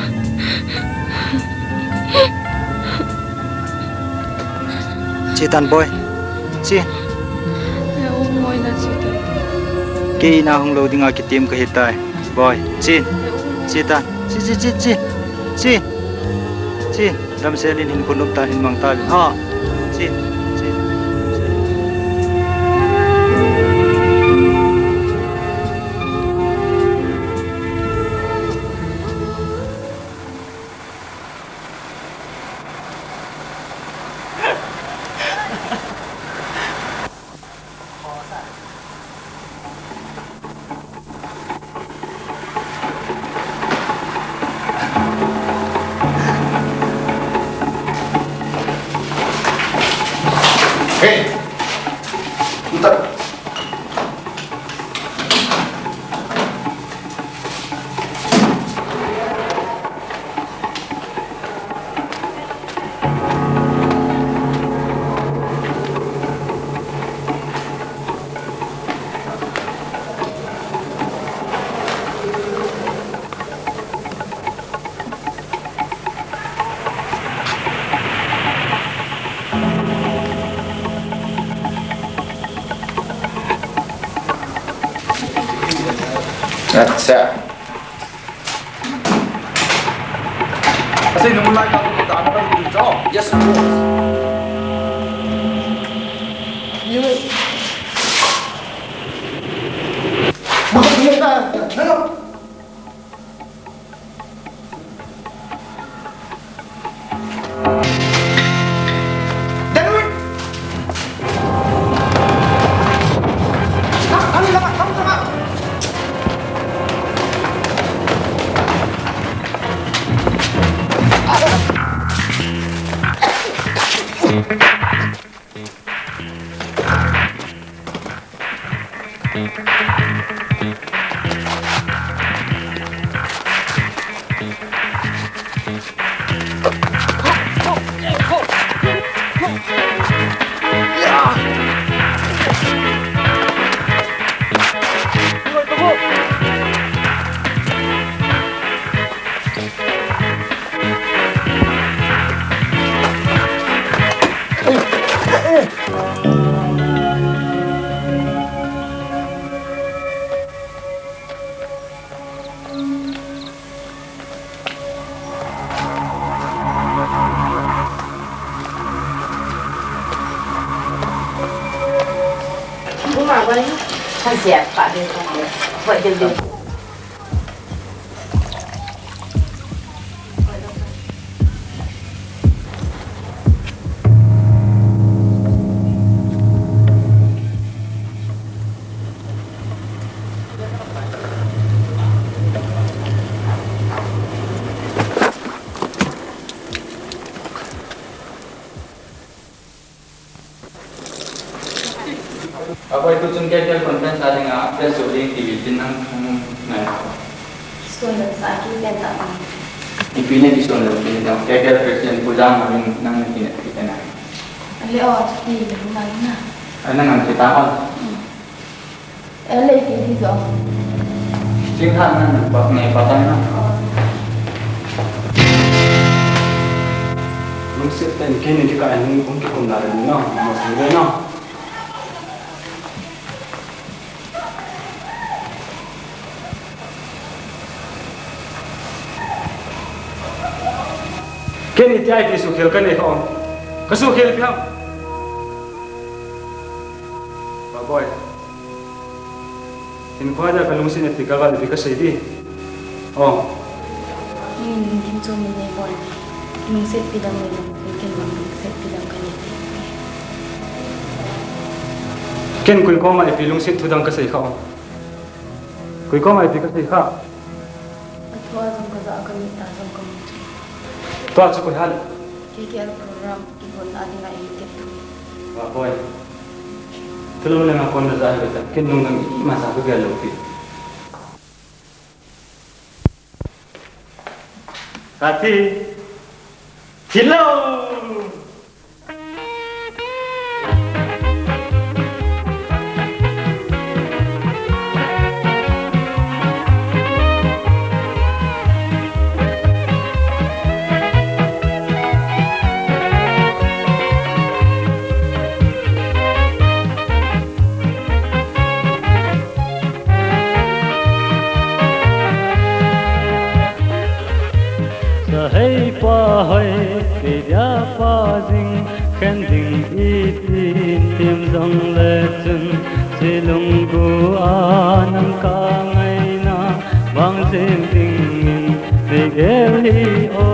Chitan boy chi He ô ngồi là chị ta. ke na hong lo dinga ki team ka hitai boy chin Chitan chi ram selin hin kunop ta hin mang ta ha chin Hey, bentar. अच्छा Kasi nung mulai ka pupunta ka ba dito? Yes, of course. Bakit hindi ka? Ano? Dalawa! Ano lang? Kamu sama? mà với thân dẹp phải đi không được vậy đều đều Apa itu cungkil konten sa ating press release TV ng ngayon? Sunan sa akin yan tapang. Ipinit iso na rin ng kaya President Pujang namin nang kita na. Ali o, hindi na na. Ano nga kita ko? Ali hindi so. Singhan na nagpak na ipatan na. Lungsip tan kini di ka anong kung kikundaran no mas nila no kini ti ai ti su khel kan ni on ka su khel pi ham ba boy in ko ja ka lungsin ti ka ga di ka sei di oh Hindi so minay boy. Nung set bilang mo yung weekend mo set bilang kaniti. ken kui ko ma ipi lungsin thudang ka sei kha on kui ko ma ipi ka sei kha At huwag ang kaza kami tasang kami. Tua cukup hal. Kiki program kibon adi ngai iket. Boy. Telur nang aku nak zahir kita. Kenung nang masa tu galau pi. Hati. Hilau. Hey pa hey dia pa jing khen ding i tin tim dong le chun silung gu anang ka ngai na bang jing ding in ne geli o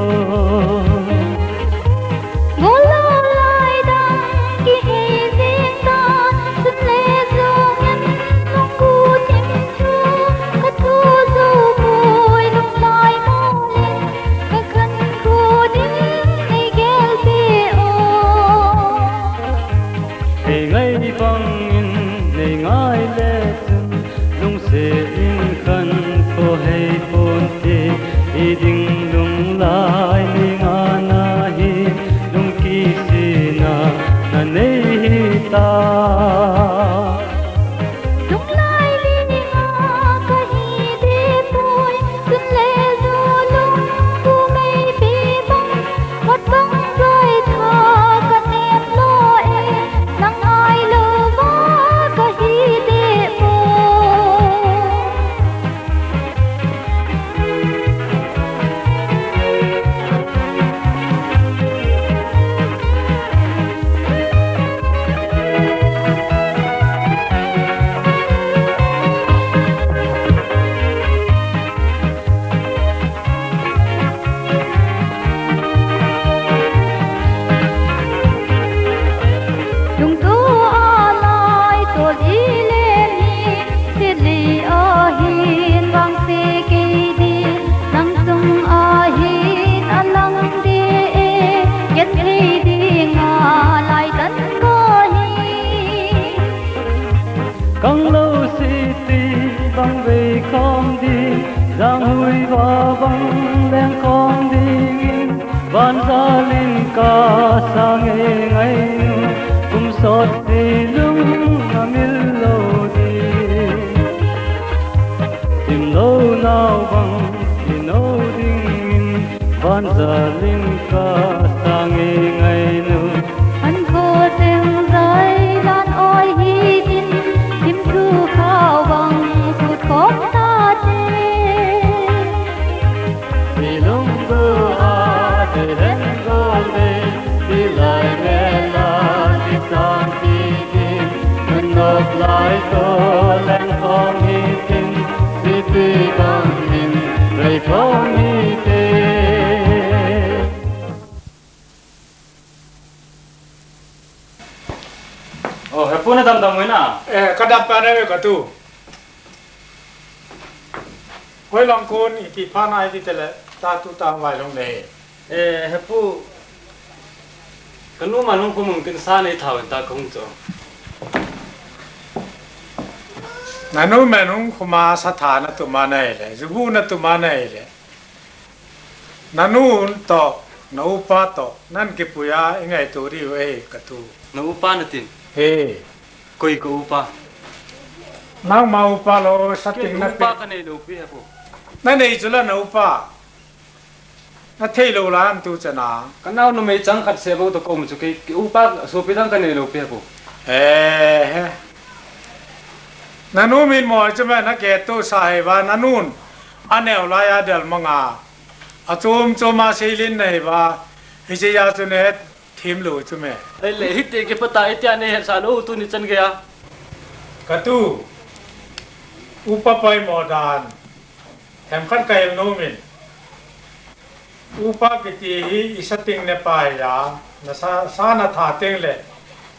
Puna dam mui na. Kadam pa na ka tu. Hoi long kun iti pa na iti tele ta tu ta wai long ne. Hepu kanu manung ko mungkin sa nei thau ta kong cho. Nanu manung kuma sa tha na tu ma nei le. Zubu na tu ma nei le. Nanu to na upa to nan ke puya ingai tu ri we ka tu. Na upa na tin. He. Koi ko upa. Nang ma upa lo sa ting na upa ka nei lo pi hepu. Na nei chula na upa. Na thei lo la am tu chana. Kanao no mei chang khat se bo to ko mu chu ke upa so pi dang ka nei lo pi hepu. Nanu min mo chuma na ke tu sai ba nanun anel la ya del manga. Achum choma seilin nei ba. Hije ya chu ne thim lo chume. Le hit ke pata itia ne sa lo tu ni chan gaya. Katu upa pai modan hem khan kai no min upa ke ti isating ne pai ya na sa na tha teng le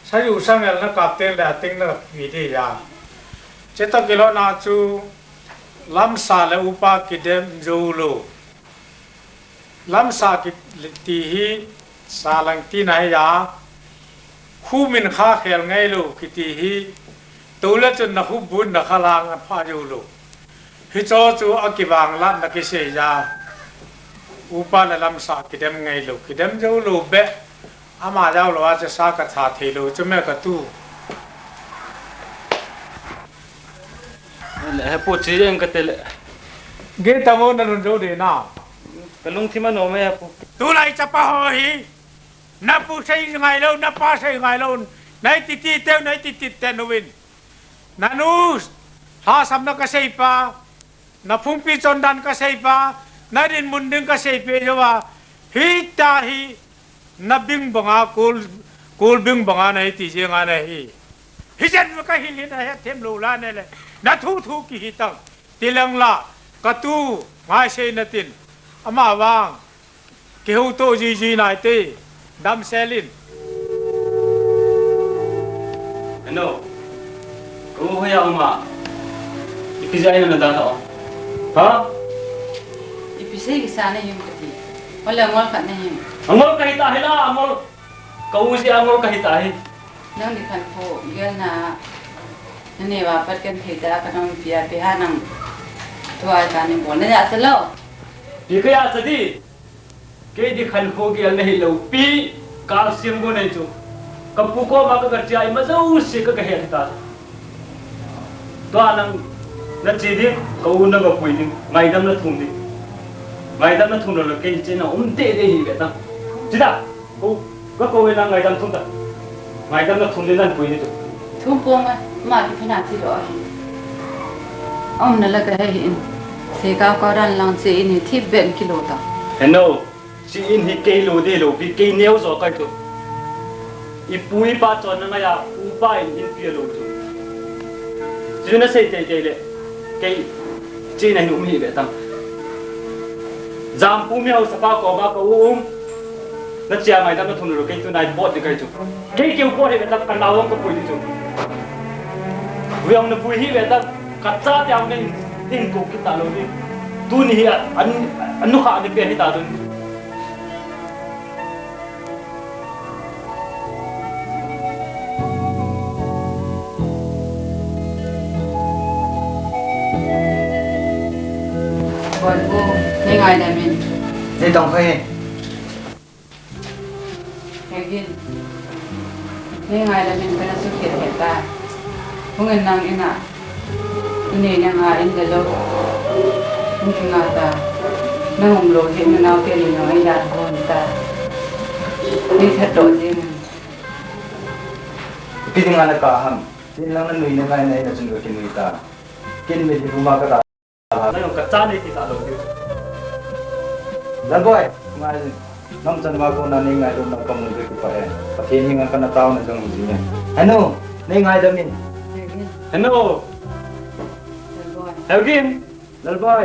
sa yu sang el na ka teng le ting na vi ti ya cheta kilo na chu lam sa le upa ki dem zo lo lam sa ki ti hi sa lang ti nai ya khu min kha khel ngai lu ki ti hi tu la chun na khu bun na khalang a pha yu lu hi cho chu akiwang la na ki se ya upa la lam sa ki dem ngai lu ki dem jo lu be ama jaw lo a cha sa ka tha the lu chu me ka tu le po chi en ka te le ge ta mo na run jo de na ka lung thi ma no me po tu lai cha pa ho hi na pu sei ngai lo na pa sei ngai lo nai ti ti te nai ti ti te no win na nu ha sam na ka sei pa na phung pi chon dan ka sei pa na rin mun ding ka sei pe jo wa hi ta hi na bing banga kul bing banga nai ti je nga nai hi jan ka hi li na he them lo la ne le na thu thu ki hi tang tilang la ka tu ngai sei na tin ama wang ki hu to ji ji nai te dam selin ano ko ya ma ipizai na da ha ha ipise ki sa ne yum ka ti wala ngol khat ne yum amol ka hita hila amol kau si amol ka hita hi nang di khan pho yel na ne wa pat kan theta ka nang pia pe ha nang tua ka ni bon na ya sa lo pi ka ya sa di ke di khan kho gel nahi lo pi calcium go nei chu kapu ko ma ka garchi ai ma zau se ka he ta to anang na chi di kau na ga pui ni ngai dam na thum ni ngai dam na thum lo ke chi na te de hi be ta chi da ko na ngai dam thum ta ngai dam na thum ni nan pui ni chu thum pong ma ki phana ti lo ông na la ka he se ka ko ran lang che ni thi ben kilo ta hello si in hi ke lo de lo bi ke neu zo ka tu I pui pa chon na ya u pa in pi lo tu ju na se te le ke chi na nu mi be tam jam pu mi au sa pa ko ba ko na chia mai tam na thun lo ke tu nai bot de kai tu ke bot he be tam kan law ko pui tu wiang na pui hi be tam ka cha tiang ne tin ko ki ta lo ni tu ni an nu kha ni pe ni ta tu bon cô nghe ngài là mình Đây tổng hơi nghe gin nghe ngài là mình phải là sự kiện hiện tại không ngần năng in à ini yang in the lo mungkin ngata nang umlo hiện nào tiền mình nói đạt hơn ta đi thật độ gì mình cái gì ngàn cả ham tin lang nan nui na ngai nai na chun cái nui ta kin me di buma ka ta na yung ka cha ni ti ta lo ti lan boy ngai nam chan ma ko na ni ngai dum na kam nu ki pa e pa thiên hinga kana taw na jang ji ne ano nei ngai da min hello Elgin lal boy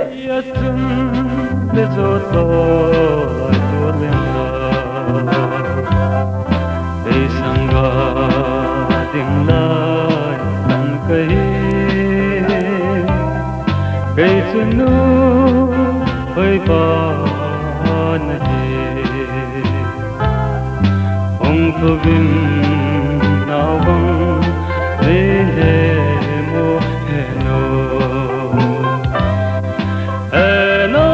cây sunu hơi pan ông thu vinh nào băng về mô heno heno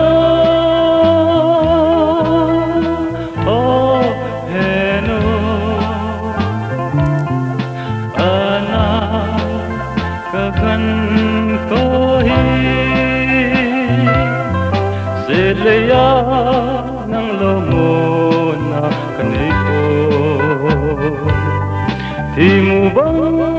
oh heno ana kakan kohi Leya nang lomo na kaniko Timu bang